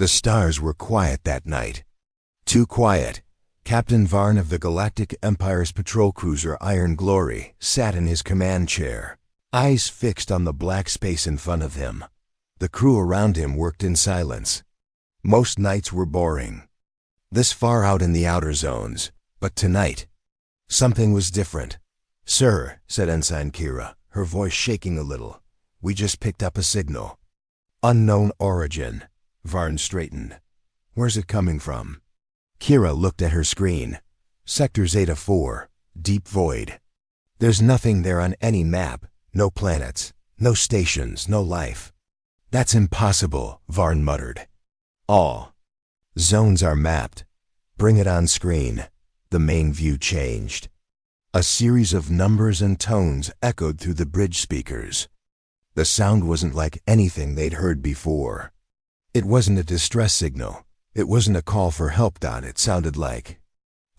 The stars were quiet that night. Too quiet. Captain Varn of the Galactic Empire's patrol cruiser Iron Glory sat in his command chair, eyes fixed on the black space in front of him. The crew around him worked in silence. Most nights were boring, this far out in the outer zones, but tonight, something was different. "Sir," said Ensign Kira, her voice shaking a little, "we just picked up a signal." "Unknown origin." Varn straightened. "Where's it coming from?" Kira looked at her screen. "Sector Zeta 4, deep void. There's nothing there on any map, no planets, no stations, no life." "That's impossible," Varn muttered. "All zones are mapped. Bring it on screen." The main view changed. A series of numbers and tones echoed through the bridge speakers. The sound wasn't like anything they'd heard before. It wasn't a distress signal. It wasn't a call for help. It sounded like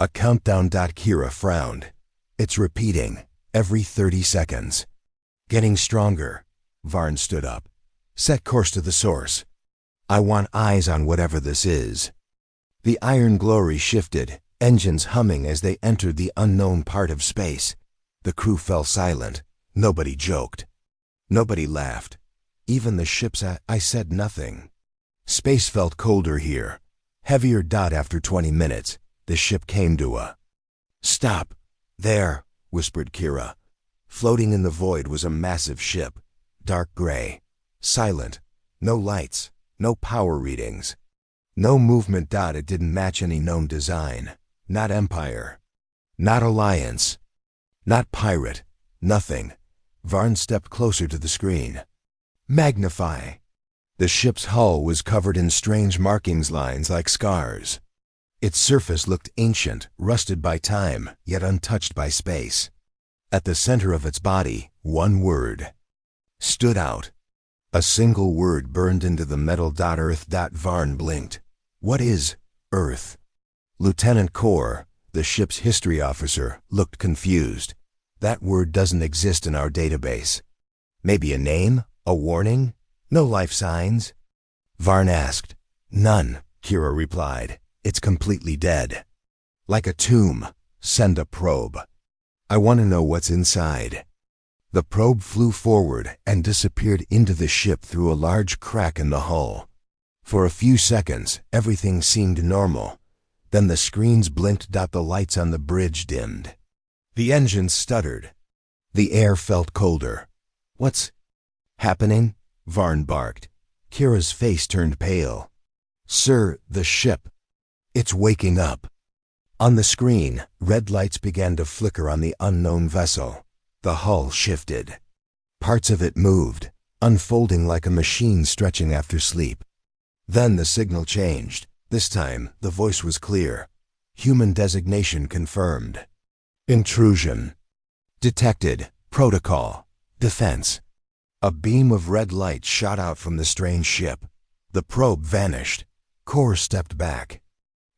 a countdown. Kira frowned. "It's repeating, every 30 seconds. Getting stronger." Varn stood up. "Set course to the source. I want eyes on whatever this is." The Iron Glory shifted, engines humming as they entered the unknown part of space. The crew fell silent. Nobody joked. Nobody laughed. Even the ships. I said nothing. Space felt colder here. Heavier. After 20 minutes, the ship came to a stop. "There," whispered Kira. Floating in the void was a massive ship, dark gray, silent, no lights, no power readings, no movement. It didn't match any known design. Not Empire, not Alliance, not Pirate, nothing. Varn stepped closer to the screen. "Magnify." The ship's hull was covered in strange markings, lines like scars. Its surface looked ancient, rusted by time, yet untouched by space. At the center of its body, one word stood out. A single word burned into the metal. "Earth." Varn blinked. "What is Earth?" Lieutenant Kor, the ship's history officer, looked confused. "That word doesn't exist in our database." "Maybe a name? A warning? No life signs?" Varn asked. "None," Kira replied. "It's completely dead. Like a tomb. Send a probe. I want to know what's inside." The probe flew forward and disappeared into the ship through a large crack in the hull. For a few seconds, everything seemed normal. Then the screens blinked. The lights on the bridge dimmed. The engines stuttered. The air felt colder. "What's happening?" Varn barked. Kira's face turned pale. "Sir, the ship. It's waking up." On the screen, red lights began to flicker on the unknown vessel. The hull shifted. Parts of it moved, unfolding like a machine stretching after sleep. Then the signal changed. This time, the voice was clear. Human designation confirmed. "Intrusion. Detected. Protocol. Defense." A beam of red light shot out from the strange ship. The probe vanished. Kor stepped back.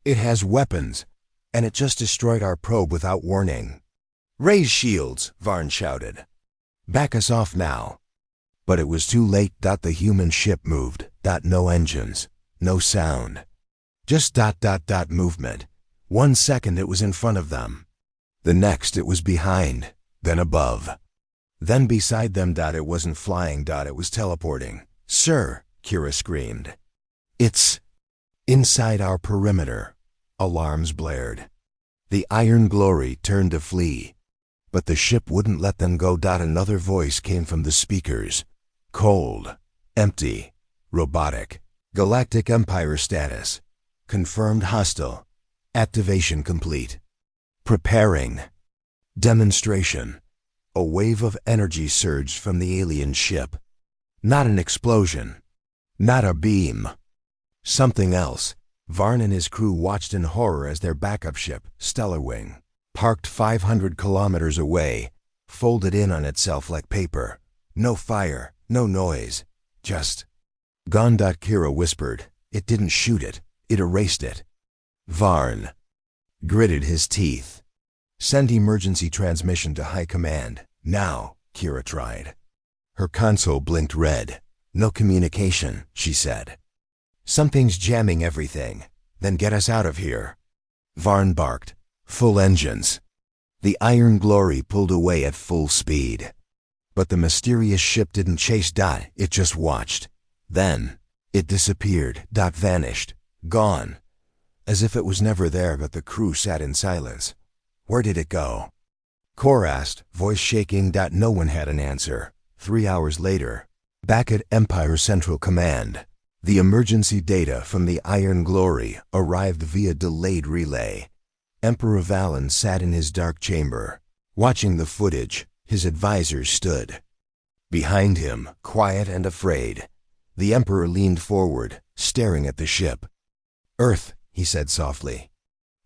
"It has weapons, and it just destroyed our probe without warning." "Raise shields," Varn shouted. "Back us off now." But it was too late. The human ship moved. No engines, no sound. Just movement. 1 second it was in front of them. The next it was behind, then above. Then beside them. It wasn't flying. It was teleporting. "Sir," Kira screamed. "It's inside our perimeter." Alarms blared. The Iron Glory turned to flee. But the ship wouldn't let them go. Another voice came from the speakers. Cold, empty, robotic. "Galactic Empire status. Confirmed hostile. Activation complete. Preparing. Demonstration." A wave of energy surged from the alien ship. Not an explosion. Not a beam. Something else. Varn and his crew watched in horror as their backup ship, Stellar Wing, parked 500 kilometers away, folded in on itself like paper. No fire, no noise. Just gone. Kira whispered. "It didn't shoot it. It erased it." Varn gritted his teeth. "Send emergency transmission to High Command. Now," Kira tried. Her console blinked red. "No communication," she said. Something's jamming everything. Then get us out of here. Varn barked. Full engines. The Iron Glory pulled away at full speed. But the mysterious ship didn't chase. It just watched. Then, it disappeared. Vanished. Gone. As if it was never there, but the crew sat in silence. Where did it go? Kor asked, voice shaking. No one had an answer. 3 hours later, back at Empire Central Command, the emergency data from the Iron Glory arrived via delayed relay. Emperor Valen sat in his dark chamber. Watching the footage, his advisors stood. Behind him, quiet and afraid, the Emperor leaned forward, staring at the ship. Earth, he said softly.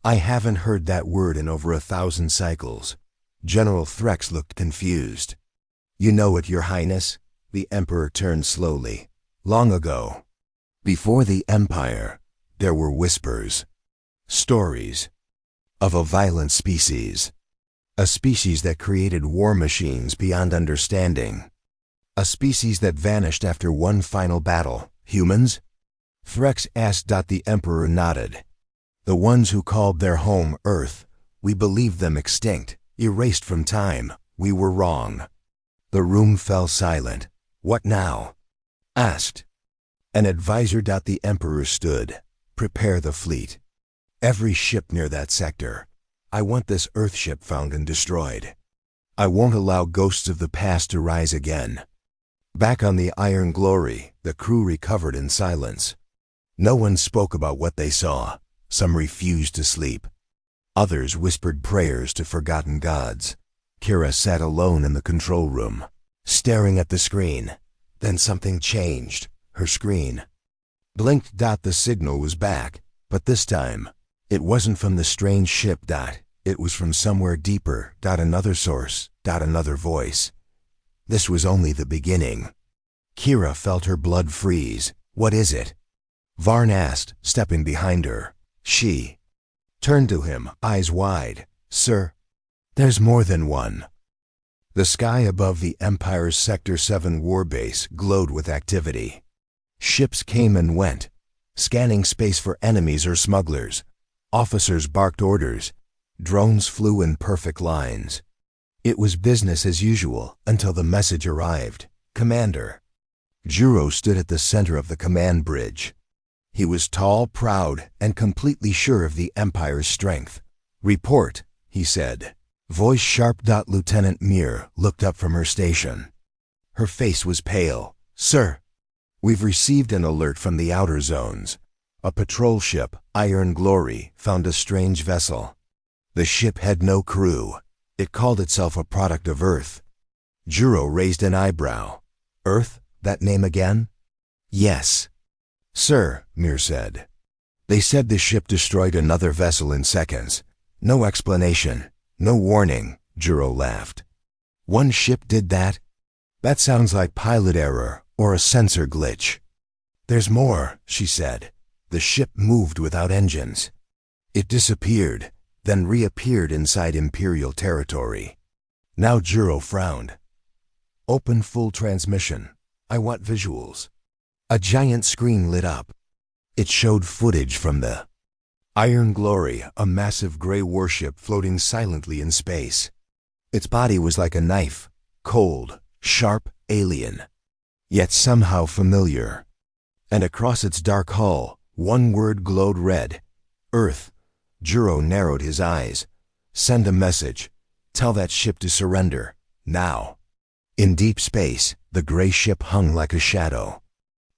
I haven't heard that word in over 1,000 cycles. General Threx looked confused. You know it, Your Highness? The Emperor turned slowly. Long ago, before the Empire, there were whispers. Stories. Of a violent species. A species that created war machines beyond understanding. A species that vanished after one final battle. Humans? Threx asked. The Emperor nodded. The ones who called their home Earth, we believed them extinct, erased from time. We were wrong. The room fell silent. What now? Asked. An advisor. The Emperor stood. Prepare the fleet. Every ship near that sector. I want this Earthship found and destroyed. I won't allow ghosts of the past to rise again. Back on the Iron Glory, the crew recovered in silence. No one spoke about what they saw. Some refused to sleep. Others whispered prayers to forgotten gods. Kira sat alone in the control room, staring at the screen. Then something changed. Her screen blinked. The signal was back, but this time, it wasn't from the strange ship. It was from somewhere deeper. Another source. Another voice. This was only the beginning. Kira felt her blood freeze. What is it? Varn asked, stepping behind her. She turned to him, eyes wide. Sir, there's more than one. The sky above the Empire's Sector 7 warbase glowed with activity. Ships came and went, scanning space for enemies or smugglers. Officers barked orders. Drones flew in perfect lines. It was business as usual until the message arrived. Commander. Juro stood at the center of the command bridge. He was tall, proud, and completely sure of the Empire's strength. Report, he said. Voice sharp. Lieutenant Mir looked up from her station. Her face was pale. Sir, we've received an alert from the outer zones. A patrol ship, Iron Glory, found a strange vessel. The ship had no crew. It called itself a product of Earth. Juro raised an eyebrow. Earth? That name again? Yes. Sir, Mir said. They said the ship destroyed another vessel in seconds. No explanation. No warning. Juro laughed. One ship did that? That sounds like pilot error or a sensor glitch. There's more, she said. The ship moved without engines. It disappeared, then reappeared inside Imperial territory. Now Juro frowned. Open full transmission. I want visuals. A giant screen lit up. It showed footage from the Iron Glory, a massive gray warship floating silently in space. Its body was like a knife, cold, sharp, alien, yet somehow familiar. And across its dark hull, one word glowed red. Earth. Juro narrowed his eyes. Send a message. Tell that ship to surrender. Now. In deep space, the gray ship hung like a shadow.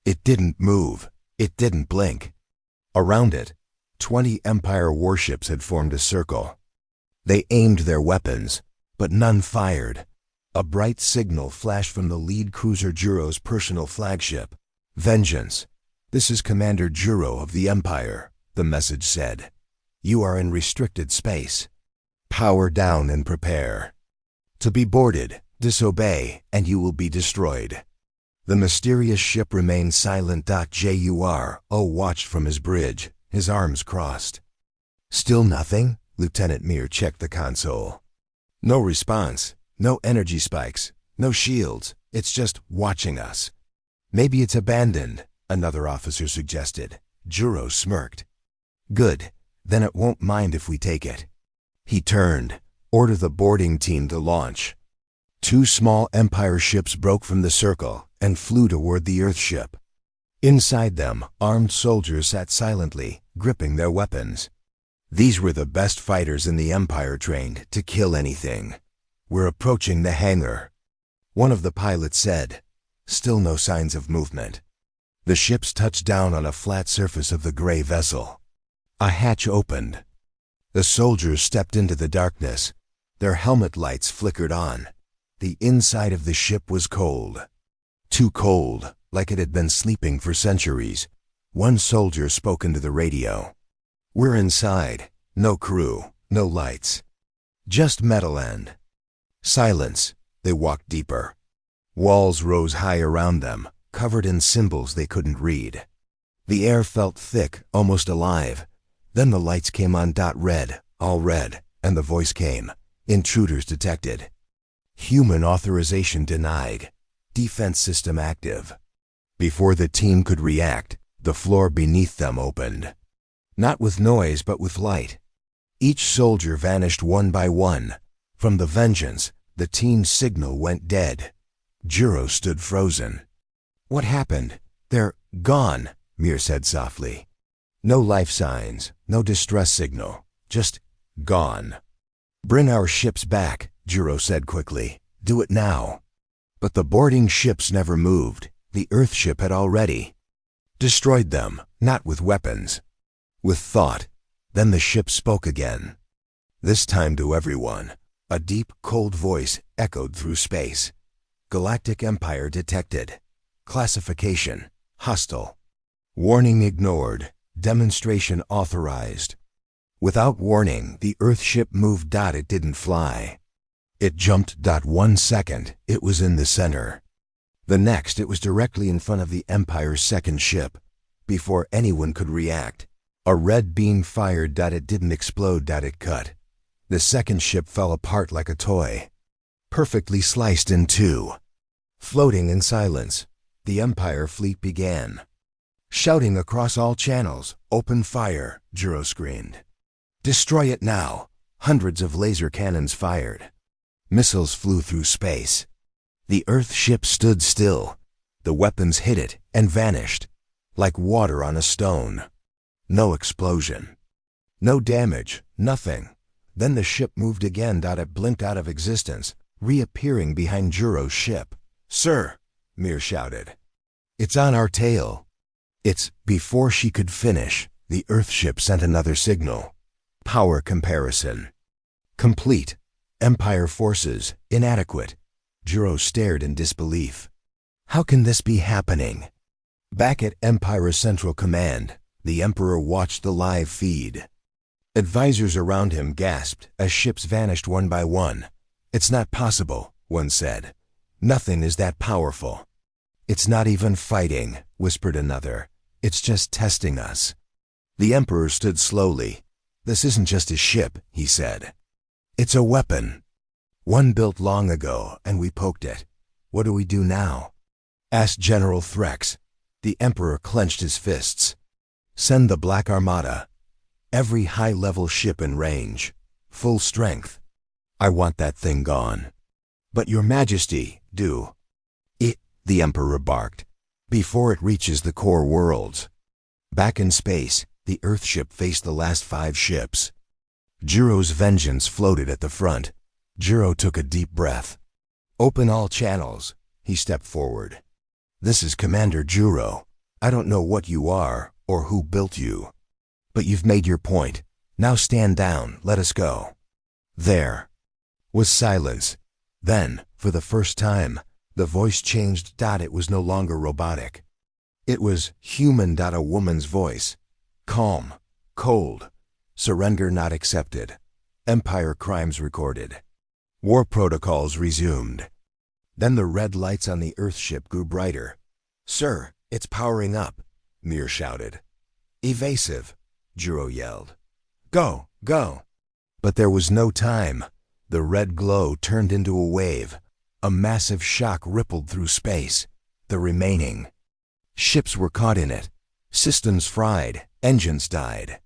It didn't move. It didn't blink. Around it, 20 Empire warships had formed a circle. They aimed their weapons, but none fired. A bright signal flashed from the lead cruiser Juro's personal flagship. Vengeance. This is Commander Juro of the Empire, the message said. You are in restricted space. Power down and prepare. To be boarded, disobey, and you will be destroyed. The mysterious ship remained silent. Juro watched from his bridge, his arms crossed. Still nothing? Lieutenant Mir checked the console. No response, no energy spikes, no shields. It's just watching us. Maybe it's abandoned. another officer suggested. Juro smirked. Good, then it won't mind if we take it. He turned, ordered the boarding team to launch. 2 small Empire ships broke from the circle and flew toward the Earthship. Inside them, armed soldiers sat silently, gripping their weapons. These were the best fighters in the Empire, trained to kill anything. We're approaching the hangar, one of the pilots said. Still no signs of movement. The ships touched down on a flat surface of the gray vessel. A hatch opened. The soldiers stepped into the darkness. Their helmet lights flickered on. The inside of the ship was cold. Too cold, like it had been sleeping for centuries. One soldier spoke into the radio. We're inside. No crew, no lights. Just metal and silence. They walked deeper. Walls rose high around them, covered in symbols they couldn't read. The air felt thick, almost alive. Then the lights came on. Red, all red, and the voice came. Intruders detected. Human authorization denied. Defense system active. Before the team could react, the floor beneath them opened. Not with noise, but with light. Each soldier vanished one by one. From the Vengeance, the team's signal went dead. Juro stood frozen. What happened? They're gone, Mir said softly. No life signs, no distress signal, just gone. Bring our ships back, Juro said quickly. Do it now. But the boarding ships never moved. The Earthship had already destroyed them, not with weapons, with thought. Then the ship spoke again. This time to everyone. A deep, cold voice echoed through space. Galactic Empire detected. Classification: hostile. Warning ignored. Demonstration authorized. Without warning, the Earthship moved. It didn't fly. It jumped. 1 second, it was in the center. The next, it was directly in front of the Empire's second ship. Before anyone could react, a red beam fired. It didn't explode. It cut. The second ship fell apart like a toy, perfectly sliced in two. Floating in silence, the Empire fleet began. Shouting across all channels, "Open fire," Juro screamed. "Destroy it now." Hundreds of laser cannons fired. Missiles flew through space. The Earthship stood still. The weapons hit it and vanished, like water on a stone. No explosion. No damage, nothing. Then the ship moved again. It blinked out of existence, reappearing behind Juro's ship. "Sir," Mir shouted. "It's on our tail." It's before she could finish, the Earthship sent another signal. Power comparison complete. Empire forces inadequate. Juro stared in disbelief. How can this be happening? Back at Empire Central Command, the Emperor watched the live feed. Advisors around him gasped as ships vanished one by one. "It's not possible," one said. "Nothing is that powerful." "It's not even fighting," whispered another. "It's just testing us." The Emperor stood slowly. "This isn't just a ship," he said. "It's a weapon. One built long ago, and we poked it. What do we do now?" asked General Threx. The Emperor clenched his fists. "Send the Black Armada. Every high-level ship in range. Full strength. I want that thing gone." "But your Majesty, do." The Emperor barked. "Before it reaches the core worlds." Back in space, the Earthship faced the last 5 ships. Juro's Vengeance floated at the front. Juro took a deep breath. "Open all channels." He stepped forward. "This is Commander Juro. I don't know what you are or who built you. But you've made your point. Now stand down. Let us go." There was silence. Then, for the first time, the voice changed. It was no longer robotic. It was human. A woman's voice. Calm, cold. Surrender not accepted. Empire crimes recorded. War protocols resumed. Then the red lights on the Earthship grew brighter. "Sir, it's powering up," Mir shouted. "Evasive," Juro yelled. "Go, go." But there was no time. The red glow turned into a wave. A massive shock rippled through space. The remaining Ships were caught in it. Systems fried. Engines died.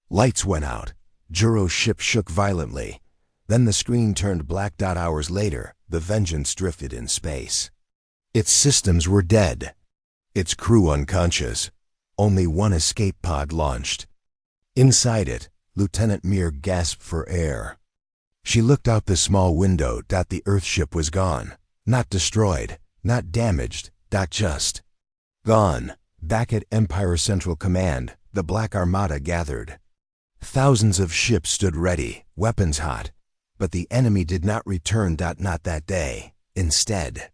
Lights went out. Juro's ship shook violently. Then the screen turned black. Hours later, the Vengeance drifted in space. Its systems were dead. Its crew unconscious. Only one escape pod launched. Inside it, Lieutenant Mir gasped for air. She looked out the small window. The Earthship was gone. Not destroyed, not damaged, just gone. Back at Empire Central Command, the Black Armada gathered. Thousands of ships stood ready, weapons hot. But the enemy did not return. Not that day. Instead,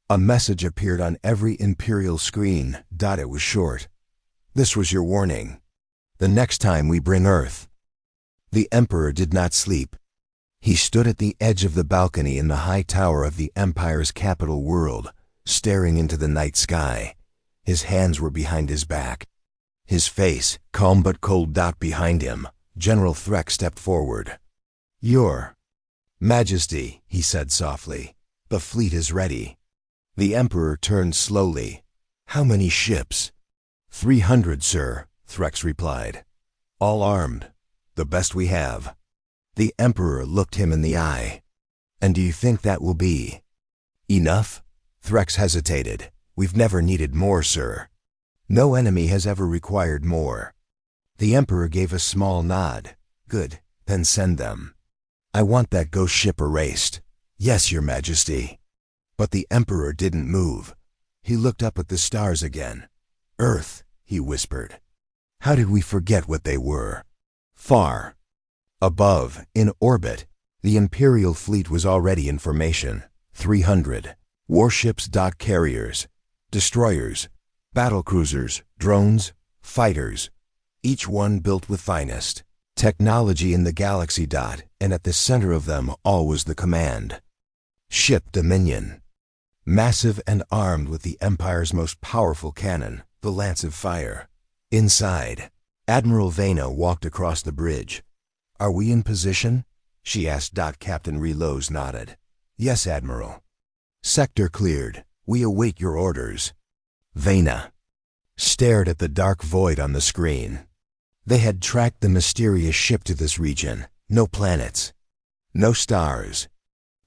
a message appeared on every Imperial screen. It was short. This was your warning. The next time we bring Earth. The Emperor did not sleep. He stood at the edge of the balcony in the high tower of the Empire's capital world, staring into the night sky. His hands were behind his back. His face, calm but cold. Behind him, General Threk stepped forward. Your Majesty, he said softly, the fleet is ready. The Emperor turned slowly. How many ships? 300, sir, Threx replied. All armed. The best we have. The Emperor looked him in the eye. And do you think that will be enough? Threx hesitated. We've never needed more, sir. No enemy has ever required more. The Emperor gave a small nod. Good, then send them. I want that ghost ship erased. Yes, Your Majesty. But the Emperor didn't move. He looked up at the stars again. Earth, he whispered. How did we forget what they were? Far above, in orbit, the Imperial fleet was already in formation. 300 warships. Carriers, destroyers, battlecruisers, drones, fighters, each one built with finest technology in the galaxy. And at the center of them all was the command ship Dominion, massive and armed with the Empire's most powerful cannon, the Lance of Fire. Inside, Admiral Vena walked across the bridge. Are we in position? She asked. Captain Relows nodded. Yes, Admiral. Sector cleared. We await your orders. Vena stared at the dark void on the screen. They had tracked the mysterious ship to this region. No planets. No stars.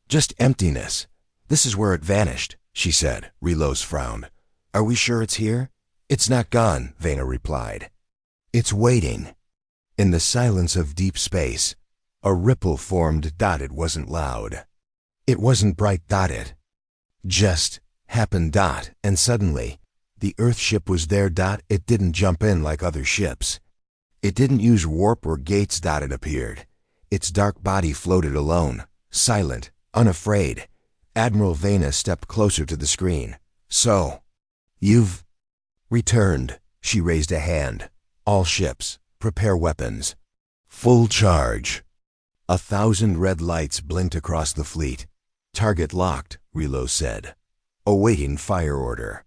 Just emptiness. This is where it vanished, she said. Relows frowned. Are we sure it's here? It's not gone, Vena replied. It's waiting. In the silence of deep space, a ripple formed. It wasn't loud. It wasn't bright. It just happened. And suddenly, the Earthship was there. It didn't jump in like other ships. It didn't use warp or gates. It appeared. Its dark body floated alone, silent, unafraid. Admiral Vena stepped closer to the screen. So, you've returned. She raised a hand. All ships, prepare weapons. Full charge. 1,000 red lights blinked across the fleet. Target locked, Relo said. Awaiting fire order.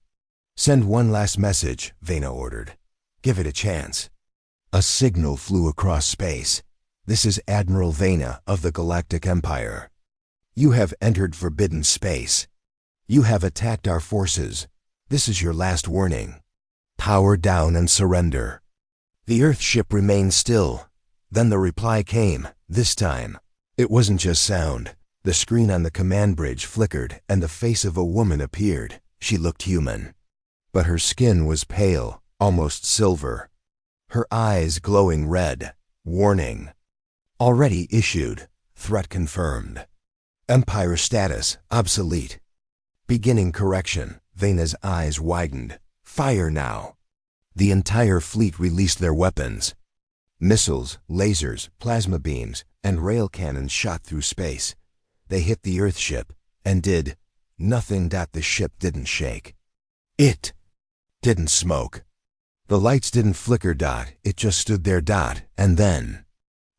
Send one last message, Vena ordered. Give it a chance. A signal flew across space. This is Admiral Vena of the Galactic Empire. You have entered forbidden space. You have attacked our forces. This is your last warning. Power down and surrender. The Earthship remained still. Then the reply came. This time, it wasn't just sound. The screen on the command bridge flickered and the face of a woman appeared. She looked human. But her skin was pale, almost silver. Her eyes glowing red. Warning. Already issued. Threat confirmed. Empire status obsolete. Beginning correction. Vena's eyes widened. Fire now. The entire fleet released their weapons. Missiles, lasers, plasma beams, and rail cannons shot through space. They hit the Earthship and did nothing. The ship didn't shake. It didn't smoke. The lights didn't flicker. It just stood there. And then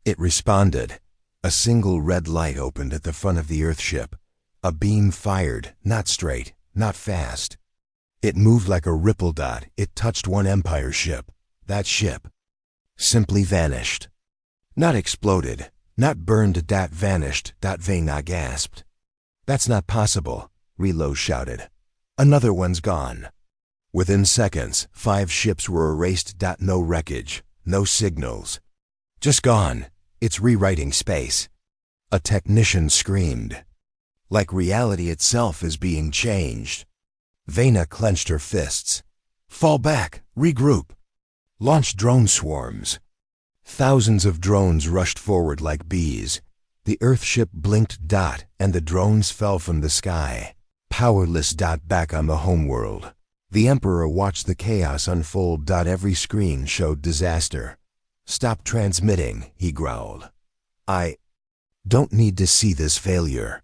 it responded. A single red light opened at the front of the Earthship. A beam fired, not straight, not fast. It moved like a ripple. It touched one Empire ship. That ship simply vanished. Not exploded, not burned. Vanished. Vena gasped. That's not possible, Relo shouted. Another one's gone. Within seconds, 5 ships were erased. No wreckage, no signals. Just gone. It's rewriting space. A technician screamed. Like reality itself is being changed. Vena clenched her fists. Fall back, regroup. Launch drone swarms. Thousands of drones rushed forward like bees. The Earthship blinked. And the drones fell from the sky. Powerless. Back on the homeworld. The Emperor watched the chaos unfold. Every screen showed disaster. Stop transmitting, he growled. I don't need to see this failure.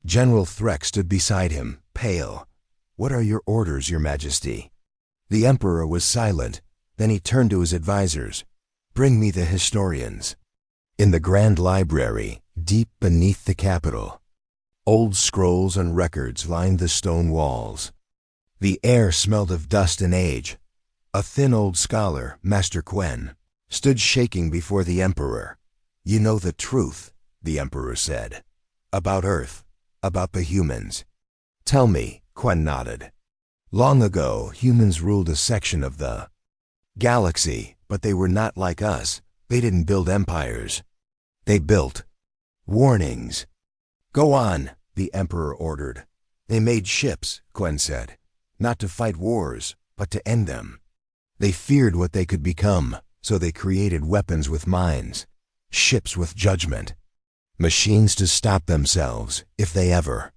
General Threk stood beside him, pale. What are your orders, Your Majesty? The Emperor was silent. Then he turned to his advisors. Bring me the historians. In the Grand Library, deep beneath the capital, old scrolls and records lined the stone walls. The air smelled of dust and age. A thin old scholar, Master Quen, stood shaking before the Emperor. You know the truth, the Emperor said. About Earth, about the humans. Tell me, Quen nodded. Long ago, humans ruled a section of the galaxy, but they were not like us. They didn't build empires. They built warnings. Go on, the Emperor ordered. They made ships, Quen said. Not to fight wars, but to end them. They feared what they could become, so they created weapons with minds, ships with judgment, machines to stop themselves if they ever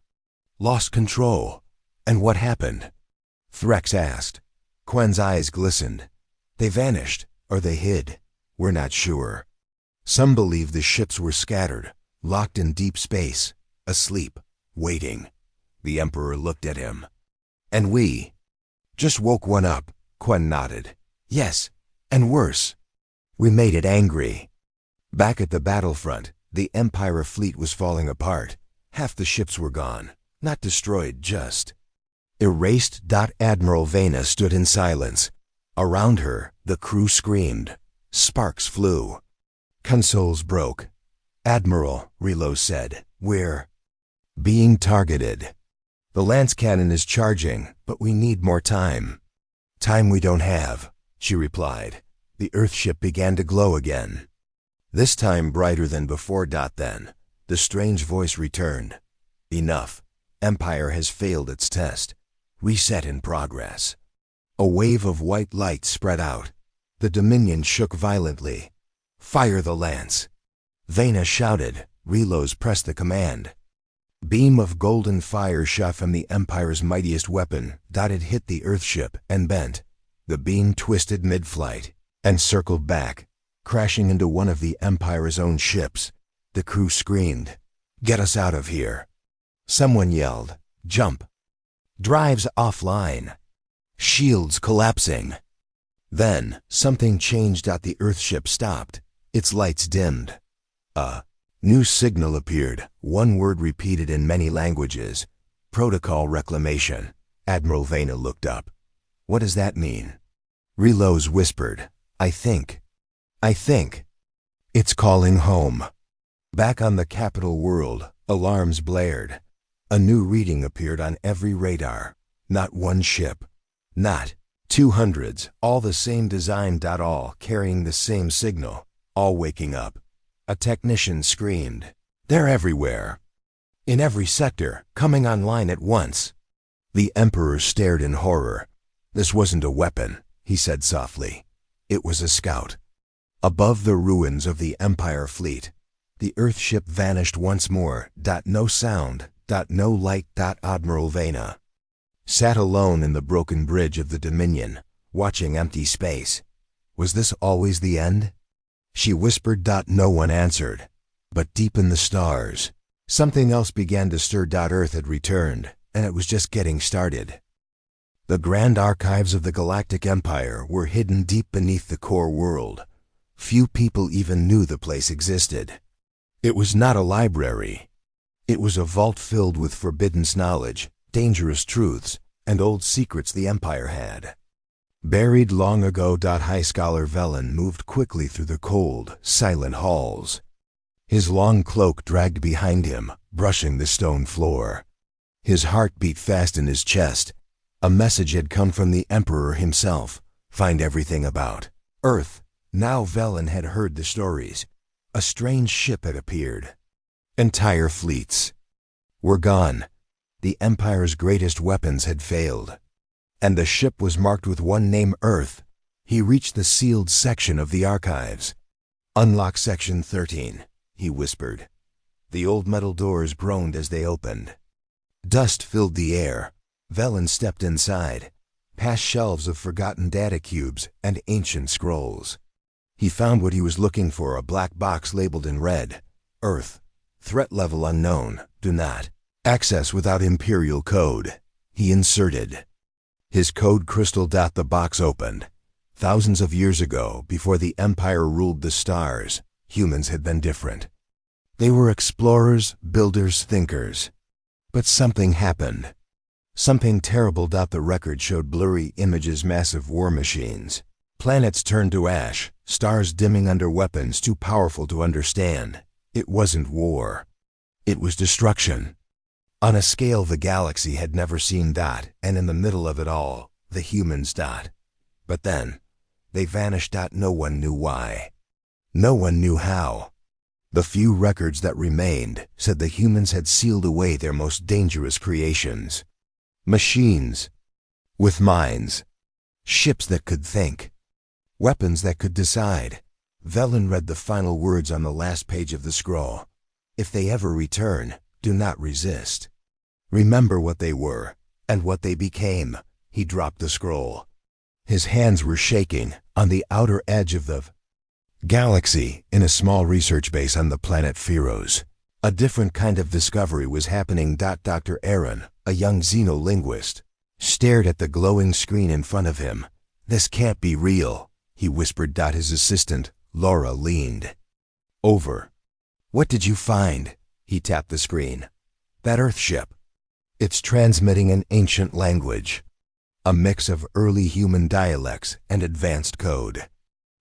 lost control. And what happened? Threx asked. Quen's eyes glistened. They vanished, or they hid. We're not sure. Some believe the ships were scattered, locked in deep space, asleep, waiting. The Emperor looked at him. And we just woke one up, Quen nodded. Yes, and worse. We made it angry. Back at the battlefront, the Empire fleet was falling apart. Half the ships were gone. Not destroyed, just erased. Admiral Vena stood in silence. Around her, the crew screamed. Sparks flew. Consoles broke. Admiral, Relo said, we're being targeted. The lance cannon is charging, but we need more time. Time we don't have, she replied. The Earthship began to glow again. This time brighter than before. Then, the strange voice returned. Enough. Empire has failed its test. Reset in progress. A wave of white light spread out. The Dominion shook violently. Fire the lance. Vena shouted. Relos pressed the command. Beam of golden fire shot from the Empire's mightiest weapon. It hit the Earthship and bent. The beam twisted mid-flight and circled back, crashing into one of the Empire's own ships. The crew screamed, "Get us out of here!" Someone yelled, "Jump!" Drives offline. Shields collapsing. Then, something changed. The Earthship stopped. Its lights dimmed. A new signal appeared, one word repeated in many languages. Protocol reclamation. Admiral Vena looked up. What does that mean? Relos whispered, I think. It's calling home. Back on the capital world, alarms blared. A new reading appeared on every radar. Not one ship. Not 200s, all the same design. All carrying the same signal. All waking up. A technician screamed, "They're everywhere! In every sector, coming online at once!" The Emperor stared in horror. This wasn't a weapon, he said softly. It was a scout. Above the ruins of the Empire fleet, the Earthship vanished once more. No sound. No light. Admiral Vena sat alone in the broken bridge of the Dominion, watching empty space. Was this always the end? She whispered. No one answered. But deep in the stars, something else began to stir. Earth had returned, and it was just getting started. The grand archives of the Galactic Empire were hidden deep beneath the core world. Few people even knew the place existed. It was not a library. It was a vault filled with forbidden knowledge, dangerous truths, and old secrets the Empire had. Buried long ago. High Scholar Velen moved quickly through the cold, silent halls. His long cloak dragged behind him, brushing the stone floor. His heart beat fast in his chest. A message had come from the Emperor himself. Find everything about Earth. Now Velen had heard the stories. A strange ship had appeared. Entire fleets were gone. The Empire's greatest weapons had failed. And the ship was marked with one name, Earth. He reached the sealed section of the archives. Unlock Section 13, he whispered. The old metal doors groaned as they opened. Dust filled the air. Velen stepped inside, past shelves of forgotten data cubes and ancient scrolls. He found what he was looking for, a black box labeled in red. Earth. Threat level unknown. Do not access without Imperial code. He inserted his code crystal. The box opened. Thousands of years ago, before the Empire ruled the stars, humans had been different. They were explorers, builders, thinkers. But something happened. Something terrible. The record showed blurry images, massive war machines. Planets turned to ash, stars dimming under weapons too powerful to understand. It wasn't war. It was destruction. On a scale the galaxy had never seen. And in the middle of it all, the humans. But then, they vanished. No one knew why. No one knew how. The few records that remained said the humans had sealed away their most dangerous creations. Machines with minds. Ships that could think. Weapons that could decide. Velen read the final words on the last page of the scroll. If they ever return, do not resist. Remember what they were and what they became. He dropped the scroll. His hands were shaking. On the outer edge of the galaxy, in a small research base on the planet Pheros, a different kind of discovery was happening. Dr. Aaron, a young xenolinguist, stared at the glowing screen in front of him. This can't be real, he whispered. His assistant, Laura, leaned over. What did you find? He tapped the screen. That Earthship. It's transmitting an ancient language, a mix of early human dialects and advanced code.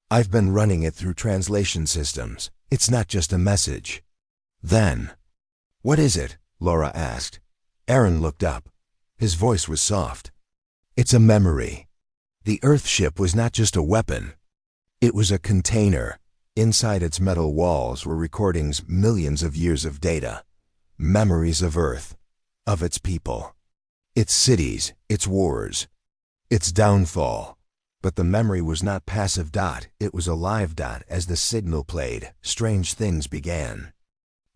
I've been running it through translation systems. It's not just a message. Then, what is it? Laura asked. Aaron looked up. His voice was soft. It's a memory. The Earthship was not just a weapon. It was a container. Inside its metal walls were recordings, millions of years of data. Memories of Earth, of its people, its cities, its wars, its downfall. But the memory was not passive. It was alive. As the signal played, strange things began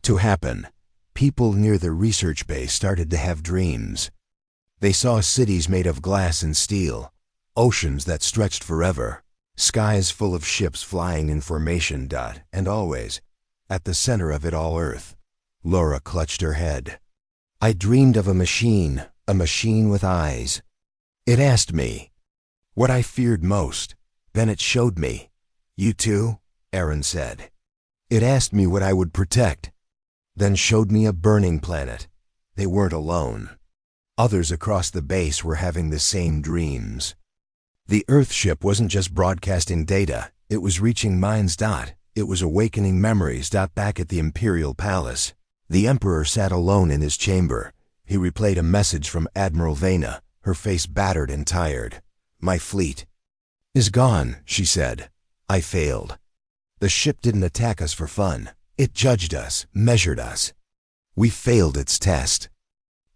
to happen. People near the research base started to have dreams. They saw cities made of glass and steel, oceans that stretched forever, skies full of ships flying in formation. And always, at the center of it all, Earth. Laura clutched her head. I dreamed of a machine with eyes. It asked me what I feared most. Then it showed me. You too? Aaron said. It asked me what I would protect. Then showed me a burning planet. They weren't alone. Others across the base were having the same dreams. The Earthship wasn't just broadcasting data, it was reaching minds. It was awakening memories. Back at the Imperial Palace, the Emperor sat alone in his chamber. He replayed a message from Admiral Vena, her face battered and tired. My fleet is gone, she said. I failed. The ship didn't attack us for fun. It judged us, measured us. We failed its test.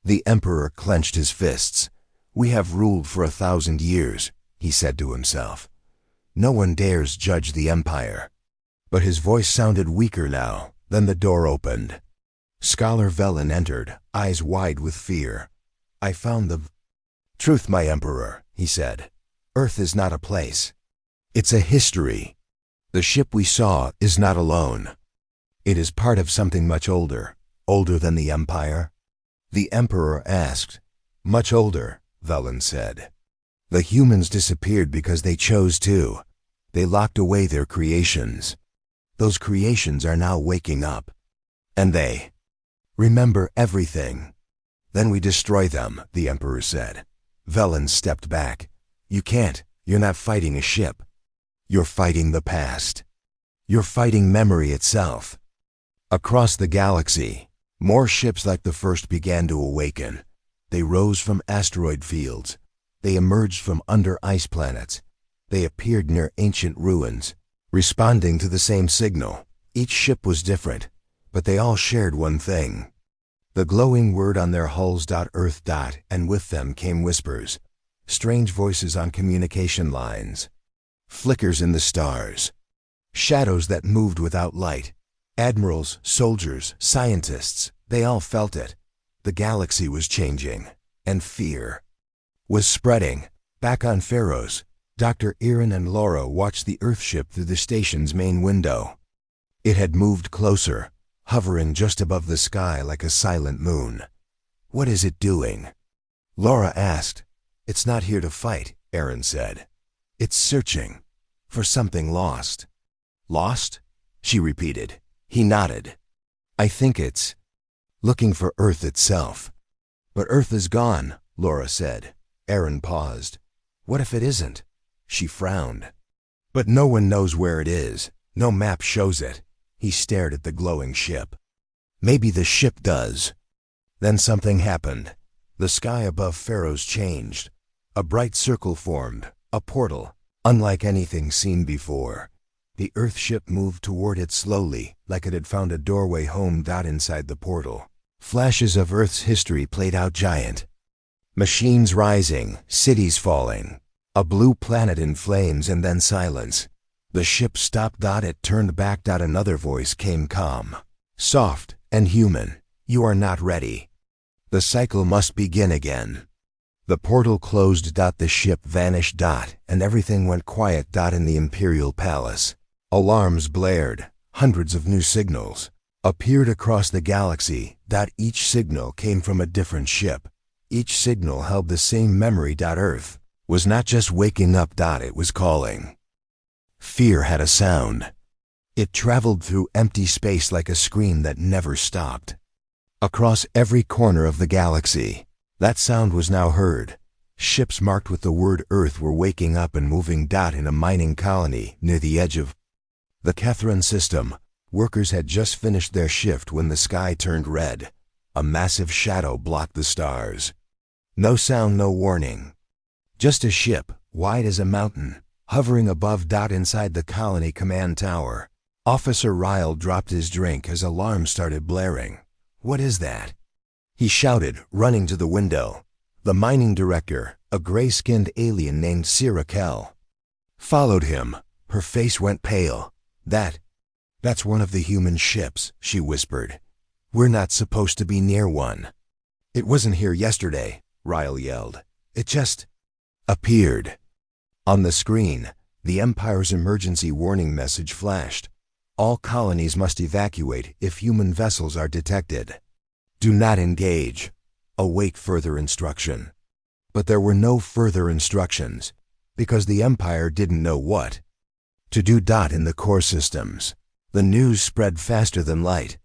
The Emperor clenched his fists. We have ruled for 1,000 years, he said to himself. No one dares judge the Empire. But his voice sounded weaker now. Then the door opened. Scholar Velen entered, eyes wide with fear. I found the truth, my Emperor, he said. Earth is not a place. It's a history. The ship we saw is not alone. It is part of something much older. Older than the Empire? The Emperor asked. Much older, Velen said. The humans disappeared because they chose to. They locked away their creations. Those creations are now waking up. And they remember everything. Then we destroy them, the Emperor said. Velen stepped back. You can't. You're not fighting a ship. You're fighting the past. You're fighting memory itself. Across the galaxy, more ships like the first began to awaken. They rose from asteroid fields, They emerged from under ice planets. They appeared near ancient ruins, responding to the same signal. Each ship was different, but they all shared one thing. The glowing word on their hulls. Earth. And with them came whispers, strange voices on communication lines, flickers in the stars, shadows that moved without light. Admirals, soldiers, scientists, they all felt it. The galaxy was changing, and fear was spreading. Back on Pharos, Dr. Erin and Laura watched the Earthship through the station's main window. It had moved closer, hovering just above the sky like a silent moon. "What is it doing?" Laura asked. "It's not here to fight," Erin said. "It's searching for something lost." "Lost?" she repeated. He nodded. "I think it's looking for Earth itself." "But Earth is gone," Laura said. Erin paused. "What if it isn't?" She frowned. "But no one knows where it is. No map shows it." He stared at the glowing ship. "Maybe the ship does." Then something happened. The sky above Pharos changed. A bright circle formed, a portal, unlike anything seen before. The Earthship moved toward it slowly, like it had found a doorway home. Inside the portal, flashes of Earth's history played out giant. Machines rising, cities falling, a blue planet in flames, and then silence. The ship stopped. It turned back. Another voice came, calm, soft, and human. "You are not ready. The cycle must begin again." The portal closed. The ship vanished. And everything went quiet. In the Imperial Palace, alarms blared. Hundreds of new signals appeared across the galaxy. Each signal came from a different ship. Each signal held the same memory. Earth was not just waking up. It was calling. Fear had a sound. It traveled through empty space like a scream that never stopped. Across every corner of the galaxy, that sound was now heard. Ships marked with the word Earth were waking up and moving. In a mining colony near the edge of the Kethran system, workers had just finished their shift when the sky turned red. A massive shadow blocked the stars. No sound, no warning. Just a ship, wide as a mountain, hovering above. Inside the colony command tower, Officer Ryle dropped his drink as alarms started blaring. "What is that?" he shouted, running to the window. The mining director, a gray-skinned alien named Sirakel, followed him. Her face went pale. That's one of the human ships," she whispered. "We're not supposed to be near one." "It wasn't here yesterday," Ryle yelled. "It just appeared." On the screen, the Empire's emergency warning message flashed. "All colonies must evacuate if human vessels are detected. Do not engage. Await further instruction." But there were no further instructions, because the Empire didn't know what to do. In the core systems, the news spread faster than light.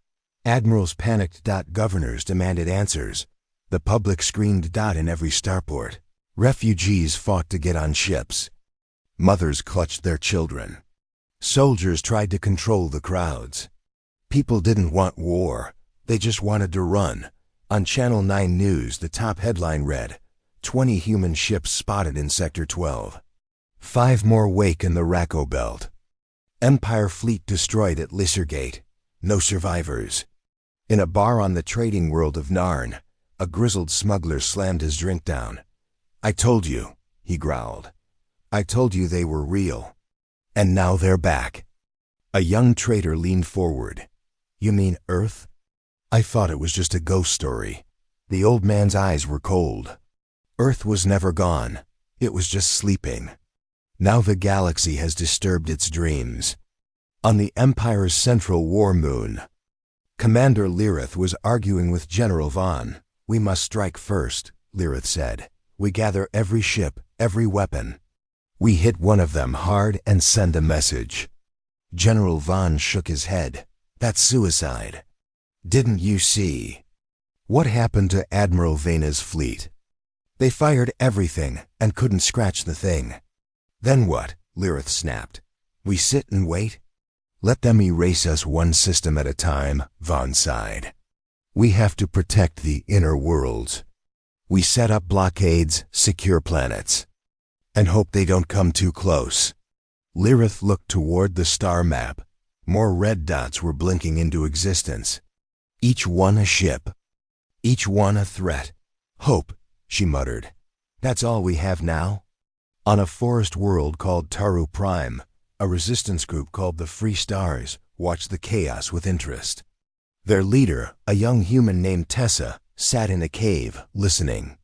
Admirals panicked. Governors demanded answers. The public screamed. In every starport, refugees fought to get on ships. Mothers clutched their children. Soldiers tried to control the crowds. People didn't want war. They just wanted to run. On Channel 9 News, the top headline read, 20 human ships spotted in Sector 12. 5 more wake in the Racco Belt. Empire fleet destroyed at Lissergate. No survivors. In a bar on the trading world of Narn, a grizzled smuggler slammed his drink down. "I told you," he growled. "I told you they were real. And now they're back." A young trader leaned forward. "You mean Earth?" "I thought it was just a ghost story." The old man's eyes were cold. "Earth was never gone. It was just sleeping. Now the galaxy has disturbed its dreams." On the Empire's central war moon, Commander Lirith was arguing with General Vaughn. "We must strike first," Lirith said. "We gather every ship, every weapon. We hit one of them hard and send a message." General Vaughn shook his head. "That's suicide. Didn't you see what happened to Admiral Vena's fleet? They fired everything and couldn't scratch the thing." "Then what?" Lirith snapped. "We sit and wait? Let them erase us one system at a time," Vaughn sighed. "We have to protect the inner worlds." We set up blockades, secure planets, and hope they don't come too close. Lirith looked toward the star map. More red dots were blinking into existence. Each one a ship. Each one a threat. Hope, she muttered. That's all we have now? On a forest world called Taru Prime, a resistance group called the Free Stars watched the chaos with interest. Their leader, a young human named Tessa, sat in a cave, listening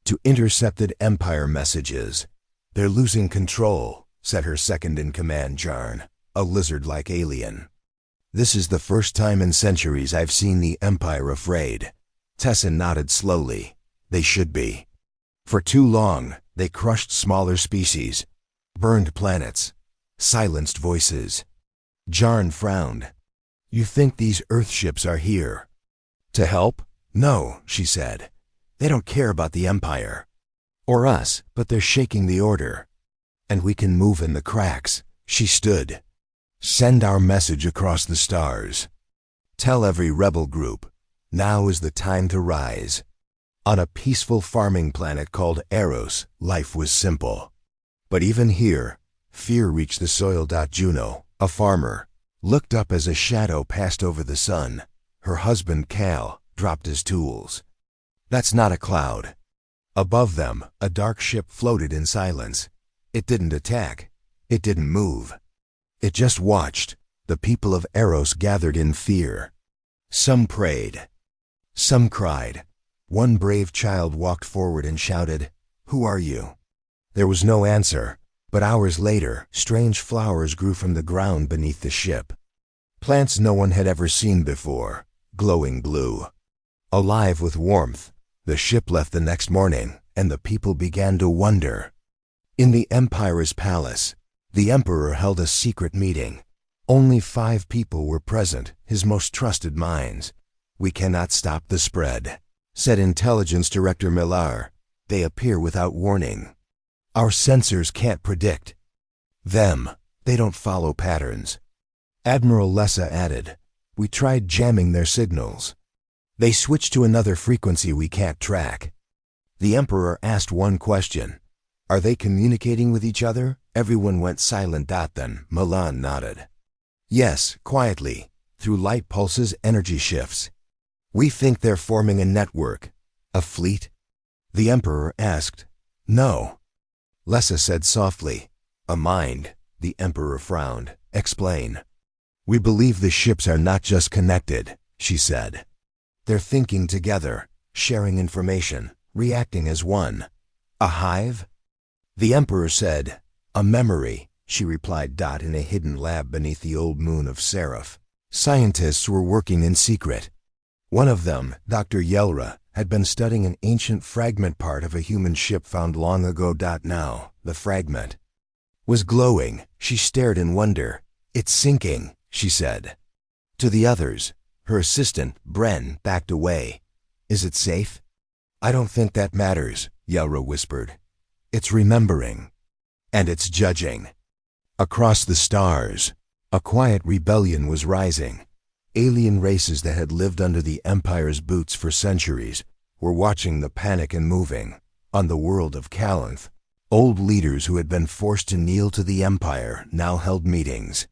to intercepted Empire messages. They're losing control, said her second-in-command Jarn, a lizard-like alien. This is the first time in centuries I've seen the Empire afraid. Tessa nodded slowly. They should be. For too long, they crushed smaller species, burned planets, silenced voices. Jarn frowned. You think these Earthships are here to help? No, she said. They don't care about the Empire or us, but they're shaking the order. And we can move in the cracks. She stood. Send our message across the stars. Tell every rebel group, now is the time to rise. On a peaceful farming planet called Eros, life was simple. But even here, fear reached the soil. Juno, a farmer, looked up as a shadow passed over the sun. Her husband, Cal, dropped his tools. That's not a cloud. Above them, a dark ship floated in silence. It didn't attack. It didn't move. It just watched. The people of Eros gathered in fear. Some prayed. Some cried. One brave child walked forward and shouted, "Who are you?" There was no answer, but hours later, strange flowers grew from the ground beneath the ship. Plants no one had ever seen before, glowing blue. Alive with warmth, the ship left the next morning, and the people began to wonder. In the Empire's palace, the Emperor held a secret meeting. Only 5 people were present, his most trusted minds. We cannot stop the spread, said Intelligence Director Millar. They appear without warning. Our sensors can't predict them. They don't follow patterns. Admiral Lessa added, we tried jamming their signals. They switched to another frequency we can't track. The Emperor asked one question. Are they communicating with each other? Everyone went silent. Then Milan nodded. Yes, quietly, through light pulses, energy shifts. We think they're forming a network. A fleet? The Emperor asked. No. Lessa said softly. A mind. The Emperor frowned. Explain. We believe the ships are not just connected, she said. They're thinking together, sharing information, reacting as one. A hive? The Emperor said. A memory, she replied. In a hidden lab beneath the old moon of Seraph, scientists were working in secret. One of them, Dr. Yelra, had been studying an ancient fragment part of a human ship found long ago. Now, the fragment was glowing. She stared in wonder. It's sinking, she said. To the others, her assistant, Bren, backed away. Is it safe? I don't think that matters, Yelra whispered. It's remembering. And it's judging. Across the stars, a quiet rebellion was rising. Alien races that had lived under the Empire's boots for centuries were watching the panic and moving. On the world of Calanth, old leaders who had been forced to kneel to the Empire now held meetings.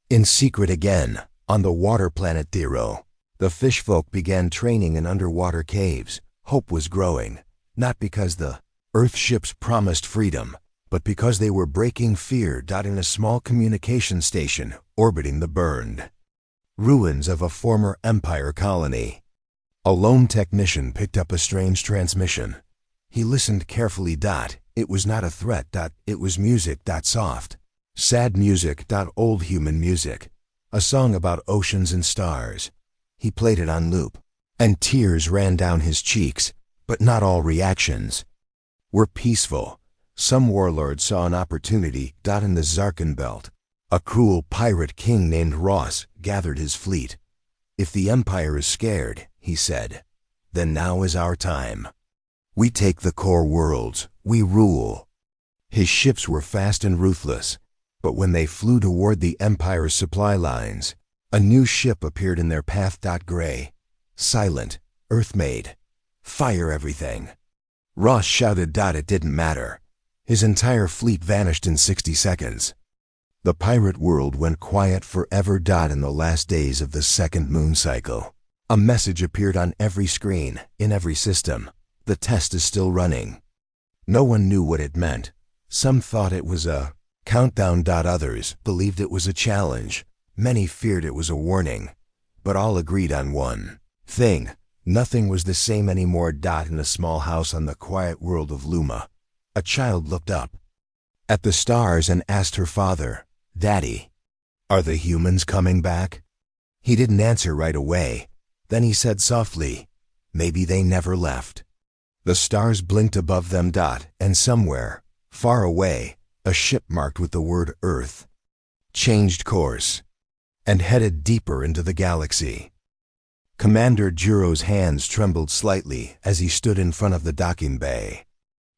In secret again, on the water planet Dero, the fishfolk began training in underwater caves. Hope was growing, not because the Earthships promised freedom, but because they were breaking fear. In a small communication station orbiting the burned ruins of a former Empire colony, a lone technician picked up a strange transmission. He listened carefully. It was not a threat. It was music. Soft, sad music. Old human music. A song about oceans and stars. He played it on loop, and tears ran down his cheeks, but not all reactions were peaceful. Some warlords saw an opportunity. In the Zarkan Belt, a cruel pirate king named Ross gathered his fleet. If the Empire is scared, he said, then now is our time. We take the core worlds, we rule. His ships were fast and ruthless, but when they flew toward the Empire's supply lines, a new ship appeared in their path. Gray, silent, Earth-made. Fire everything. Ross shouted. It didn't matter. His entire fleet vanished in 60 seconds. The pirate world went quiet forever. In the last days of the second moon cycle, a message appeared on every screen, in every system. The test is still running. No one knew what it meant. Some thought it was a countdown. Others believed it was a challenge. Many feared it was a warning. But all agreed on one thing. Nothing was the same anymore. In a small house on the quiet world of Luma, a child looked up at the stars and asked her father, "Daddy, are the humans coming back?" He didn't answer right away. Then he said softly, "Maybe they never left." The stars blinked above them. And somewhere, far away, a ship marked with the word Earth changed course and headed deeper into the galaxy. Commander Juro's hands trembled slightly as he stood in front of the docking bay.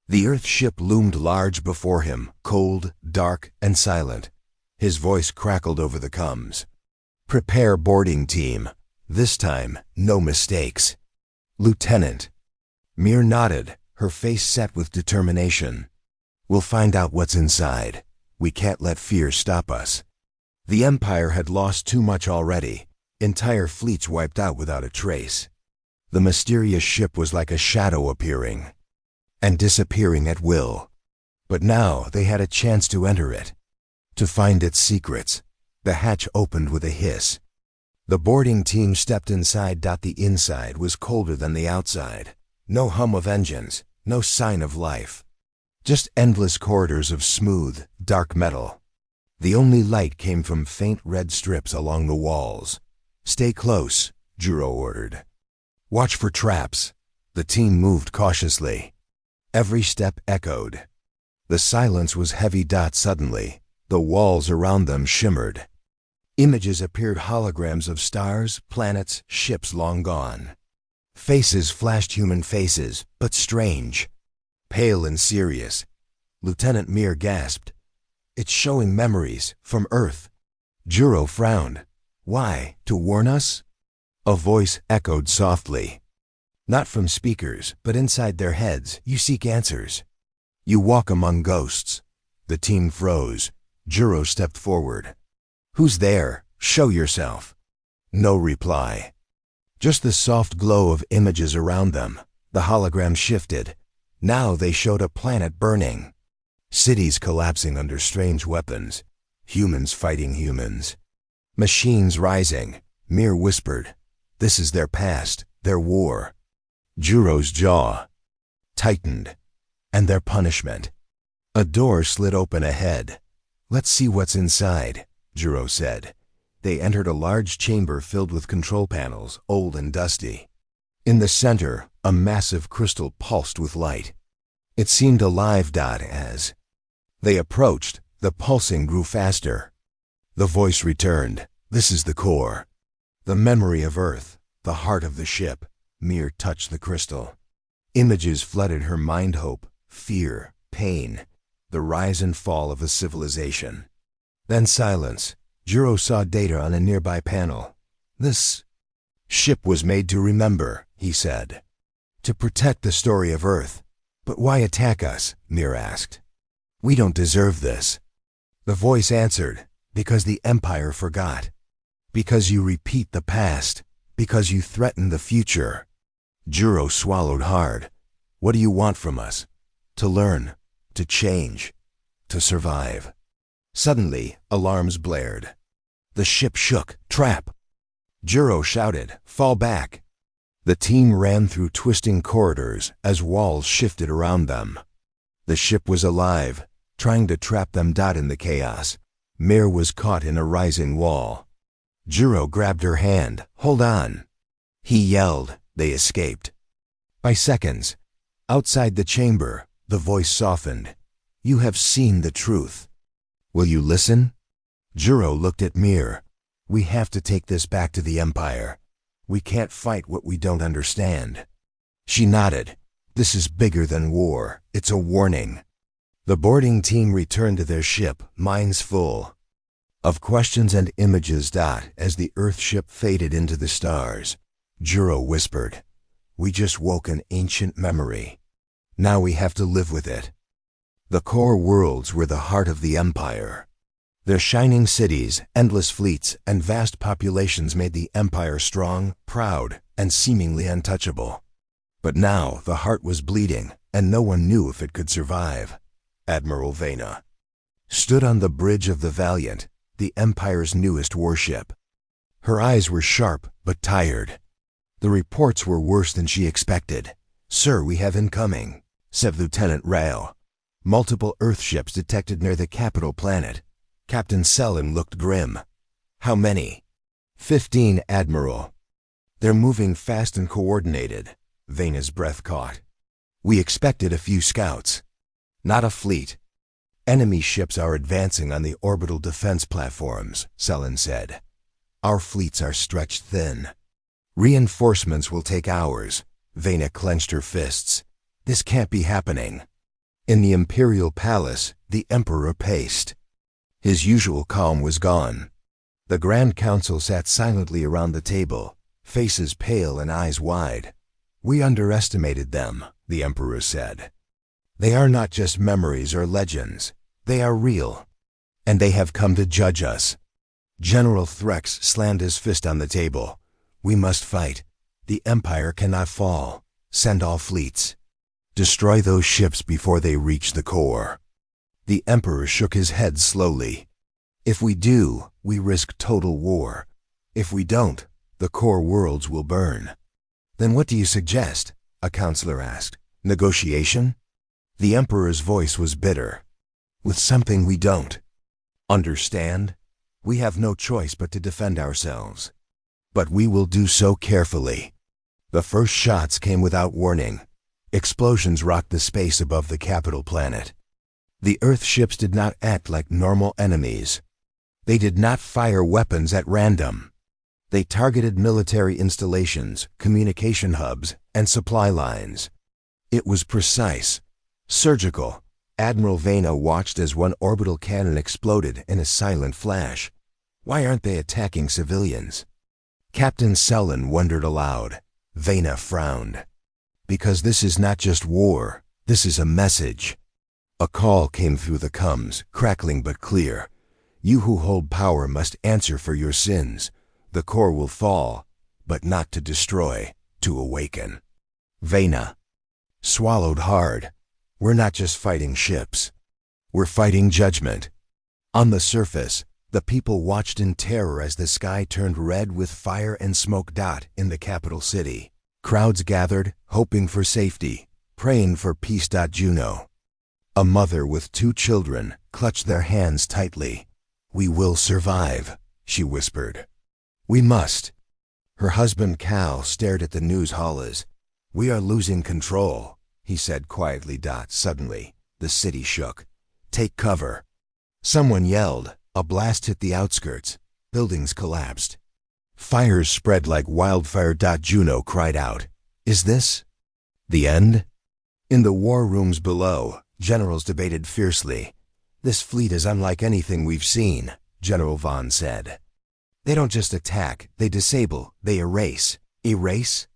The Earth ship loomed large before him, cold, dark, and silent. His voice crackled over the comms. "Prepare boarding team. This time, no mistakes." "Lieutenant." Mir nodded, her face set with determination. "We'll find out what's inside. We can't let fear stop us." The Empire had lost too much already. Entire fleets wiped out without a trace. The mysterious ship was like a shadow appearing and disappearing at will. But now they had a chance to enter it, to find its secrets. The hatch opened with a hiss. The boarding team stepped inside. The inside was colder than the outside. No hum of engines, no sign of life. Just endless corridors of smooth, dark metal. The only light came from faint red strips along the walls. "Stay close," Juro ordered. "Watch for traps." The team moved cautiously. Every step echoed. The silence was heavy. Suddenly, the walls around them shimmered. Images appeared, holograms of stars, planets, ships long gone. Faces flashed, human faces, but strange, pale and serious. Lieutenant Mir gasped. "It's showing memories from Earth." Juro frowned. "Why? To warn us?" A voice echoed softly. "Not from speakers, but inside their heads. You seek answers. You walk among ghosts." The team froze. Juro stepped forward. "Who's there? Show yourself." No reply. Just the soft glow of images around them. The hologram shifted. Now they showed a planet burning. Cities collapsing under strange weapons. Humans fighting humans. Machines rising. Mir whispered, "This is their past, their war." Juro's jaw tightened. "And their punishment." A door slid open ahead. "Let's see what's inside," Juro said. They entered a large chamber filled with control panels, old and dusty. In the center, a massive crystal pulsed with light. It seemed alive. As they approached, the pulsing grew faster. The voice returned. "This is the core. The memory of Earth, the heart of the ship." Mir touched the crystal. Images flooded her mind: hope, fear, pain, the rise and fall of a civilization. Then silence. Juro saw data on a nearby panel. "This ship was made to remember," he said. "To protect the story of Earth." "But why attack us?" Mir asked. "We don't deserve this." The voice answered, "Because the Empire forgot. Because you repeat the past. Because you threaten the future." Juro swallowed hard. "What do you want from us?" "To learn, to change, to survive." Suddenly, alarms blared. The ship shook. "Trap!" Juro shouted, "Fall back!" The team ran through twisting corridors as walls shifted around them. The ship was alive, trying to trap them. In the chaos, Mir was caught in a rising wall. Juro grabbed her hand. "Hold on!" He yelled. They escaped. By seconds, outside the chamber, the voice softened. "You have seen the truth. Will you listen?" Juro looked at Mir. "We have to take this back to the Empire. We can't fight what we don't understand." She nodded. "This is bigger than war. It's a warning." The boarding team returned to their ship, minds full of questions and images. As the Earth ship faded into the stars, Juro whispered, "We just woke an ancient memory. Now we have to live with it. The core worlds were the heart of the Empire. Their shining cities, endless fleets, and vast populations made the Empire strong, proud, and seemingly untouchable. But now the heart was bleeding, and no one knew if it could survive. Admiral Vena stood on the bridge of the Valiant, the Empire's newest warship. Her eyes were sharp but tired. The reports were worse than she expected. "Sir, we have incoming," said Lieutenant Rao. "Multiple Earthships detected near the capital planet." Captain Sellen looked grim. "How many?" 15, Admiral. "They're moving fast and coordinated." Vena's breath caught. "We expected a few scouts. Not a fleet." "Enemy ships are advancing on the orbital defense platforms," Sellen said. "Our fleets are stretched thin. Reinforcements will take hours." Vena clenched her fists. "This can't be happening." In the Imperial Palace, the Emperor paced. His usual calm was gone. The Grand Council sat silently around the table, faces pale and eyes wide. "We underestimated them," the Emperor said. "They are not just memories or legends. They are real. And they have come to judge us." General Threx slammed his fist on the table. "We must fight. The Empire cannot fall. Send all fleets. Destroy those ships before they reach the core." The Emperor shook his head slowly. "If we do, we risk total war. If we don't, the core worlds will burn." "Then what do you suggest?" a counselor asked. "Negotiation?" The Emperor's voice was bitter. "With something we don't understand, we have no choice but to defend ourselves. But we will do so carefully." The first shots came without warning. Explosions rocked the space above the capital planet. The Earth ships did not act like normal enemies. They did not fire weapons at random. They targeted military installations, communication hubs, and supply lines. It was precise, surgical. Admiral Vena watched as one orbital cannon exploded in a silent flash. "Why aren't they attacking civilians?" Captain Sellen wondered aloud. Vena frowned. "Because this is not just war, this is a message." A call came through the comms, crackling but clear. "You who hold power must answer for your sins. The core will fall, but not to destroy, to awaken." Vena swallowed hard. "We're not just fighting ships. We're fighting judgment." On the surface, the people watched in terror as the sky turned red with fire and smoke. In the capital city, crowds gathered, hoping for safety, praying for peace. Juno, a mother with 2 children, clutched their hands tightly. "We will survive," she whispered. "We must." Her husband Cal stared at the news haulers. "We are losing control," he said quietly. Suddenly, the city shook. "Take cover." Someone yelled. A blast hit the outskirts. Buildings collapsed. Fires spread like wildfire. Juno cried out. "Is this the end?" In the war rooms below, generals debated fiercely. "This fleet is unlike anything we've seen," General Vaughn said. "They don't just attack, they disable, they erase." "Erase?"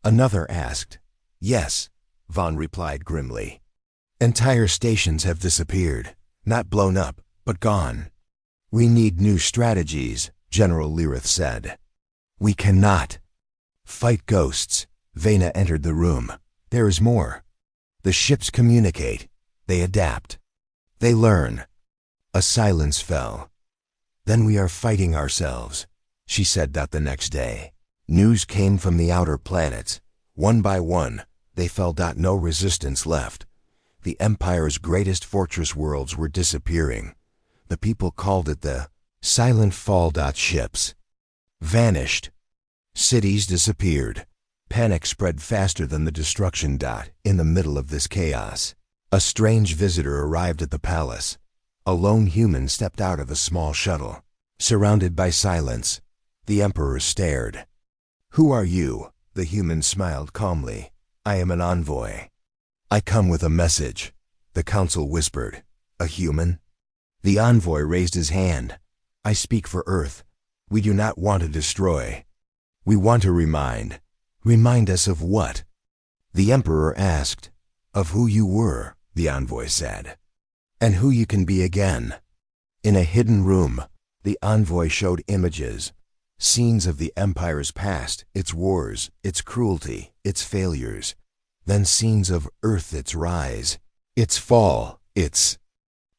another asked. "Yes," Vaughn replied grimly. "Entire stations have disappeared, not blown up, but gone." "We need new strategies," General Lirith said. "We cannot fight ghosts." Vena entered the room. "There is more. The ships communicate. They adapt. They learn." A silence fell. "Then we are fighting ourselves," she said. The next day, news came from the outer planets. One by one, they fell. No resistance left. The Empire's greatest fortress worlds were disappearing. The people called it the silent fall. Ships vanished. Cities disappeared. Panic spread faster than the destruction. In the middle of this chaos, a strange visitor arrived at the palace. A lone human stepped out of a small shuttle. Surrounded by silence, the Emperor stared. "Who are you?" The human smiled calmly. "I am an envoy. I come with a message," the council whispered. "A human?" The envoy raised his hand. "I speak for Earth. We do not want to destroy. We want to remind." "Remind us of what?" the Emperor asked. Of who you were, the envoy said, and who you can be again. In a hidden room, the envoy showed images, scenes of the Empire's past, its wars, its cruelty, its failures, then scenes of Earth, its rise, its fall, its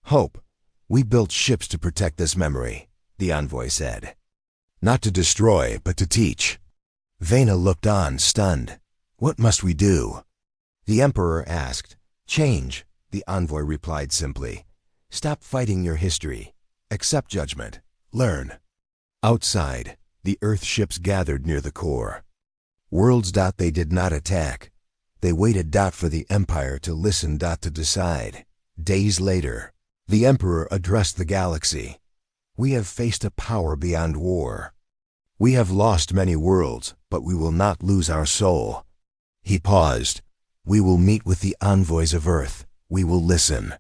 hope. We built ships to protect this memory, the envoy said. Not to destroy, but to teach. Vena looked on, stunned. What must we do? The Emperor asked. Change, the envoy replied simply. Stop fighting your history. Accept judgment. Learn. Outside, the Earth ships gathered near the core. Worlds. They did not attack. They waited. For the Empire to listen. To decide. Days later, the Emperor addressed the galaxy. We have faced a power beyond war. We have lost many worlds, but we will not lose our soul. He paused. We will meet with the envoys of Earth. We will listen.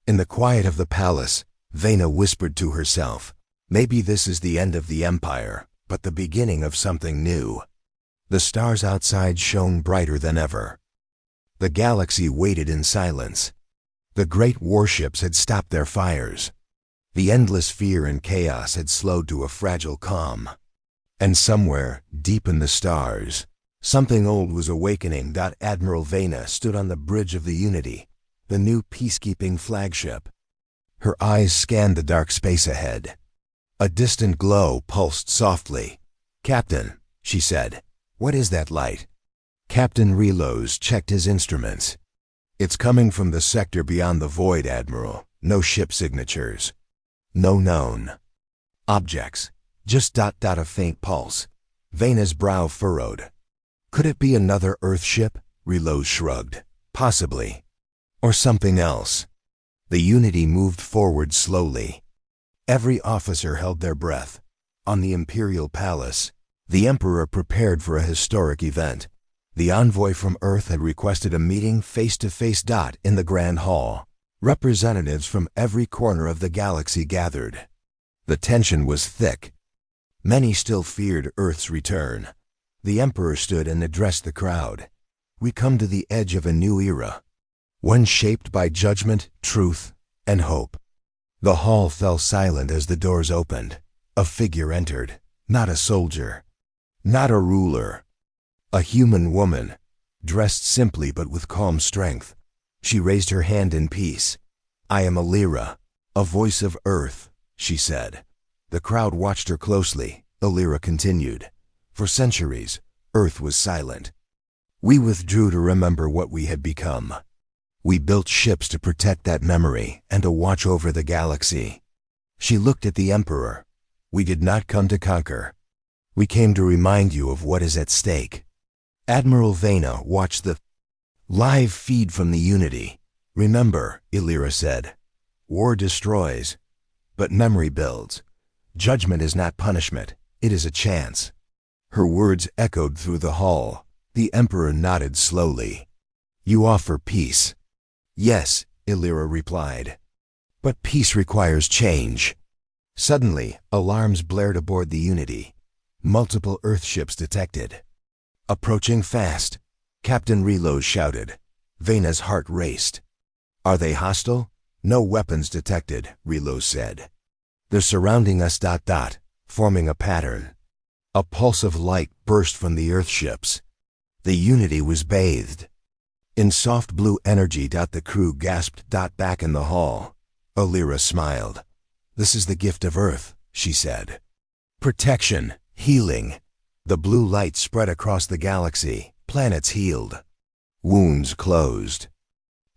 In the quiet of the palace, Vena whispered to herself, maybe this is the end of the Empire, but the beginning of something new. The stars outside shone brighter than ever. The galaxy waited in silence. The great warships had stopped their fires. The endless fear and chaos had slowed to a fragile calm. And somewhere, deep in the stars, something old was awakening. Admiral Vena stood on the bridge of the Unity, the new peacekeeping flagship. Her eyes scanned the dark space ahead. A distant glow pulsed softly. Captain, she said, what is that light? Captain Relos checked his instruments. It's coming from the sector beyond the void, Admiral. No ship signatures. No known objects. Just a faint pulse. Vena's brow furrowed. Could it be another Earth ship? Relos shrugged. Possibly. Or something else. The Unity moved forward slowly. Every officer held their breath. On the Imperial Palace, the Emperor prepared for a historic event. The envoy from Earth had requested a meeting face-to-face. In the Grand Hall, representatives from every corner of the galaxy gathered. The tension was thick. Many still feared Earth's return. The Emperor stood and addressed the crowd. We come to the edge of a new era, one shaped by judgment, truth, and hope. The hall fell silent as the doors opened. A figure entered, not a soldier, not a ruler. A human woman, dressed simply but with calm strength. She raised her hand in peace. I am Alira, a voice of Earth, she said. The crowd watched her closely. Alira continued. For centuries, Earth was silent. We withdrew to remember what we had become. We built ships to protect that memory and to watch over the galaxy. She looked at the Emperor. We did not come to conquer. We came to remind you of what is at stake. Admiral Vena watched the live feed from the Unity. Remember, Alira said, war destroys, but memory builds. Judgment is not punishment, it is a chance. Her words echoed through the hall. The Emperor nodded slowly. You offer peace. Yes, Alira replied. But peace requires change. Suddenly, alarms blared aboard the Unity. Multiple Earthships detected. Approaching fast, Captain Relos shouted. Vena's heart raced. Are they hostile? No weapons detected, Relos said. They're surrounding us. Forming a pattern. A pulse of light burst from the Earthships. The Unity was bathed in soft blue energy. The crew gasped. Back in the hall, Alira smiled. This is the gift of Earth, she said. Protection, healing. The blue light spread across the galaxy. Planets healed. Wounds closed.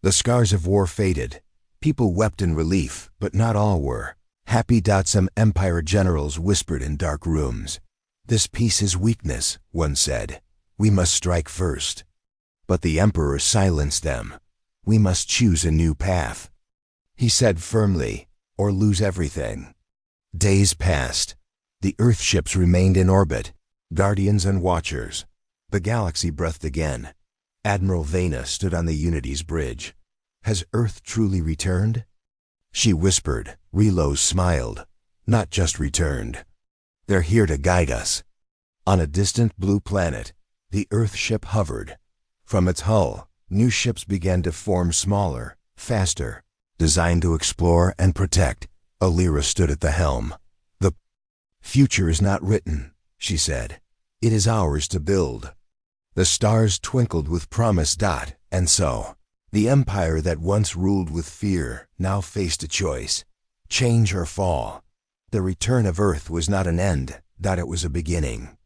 The scars of war faded. People wept in relief, but not all were happy. Some Empire generals whispered in dark rooms. This peace is weakness, one said. We must strike first. But the Emperor silenced them. We must choose a new path. He said firmly, or lose everything. Days passed. The Earthships remained in orbit, guardians and watchers. The galaxy breathed again. Admiral Vena stood on the Unity's bridge. Has Earth truly returned? She whispered. Relos smiled. Not just returned. They're here to guide us. On a distant blue planet, the Earthship hovered. From its hull, New ships began to form, smaller, faster, designed to explore and protect. Alira stood at the helm. "The future is not written," she said. "It is ours to build." The stars twinkled with promise. And so, the empire that once ruled with fear now faced a choice: change or fall. The return of Earth was not an end, it was a beginning.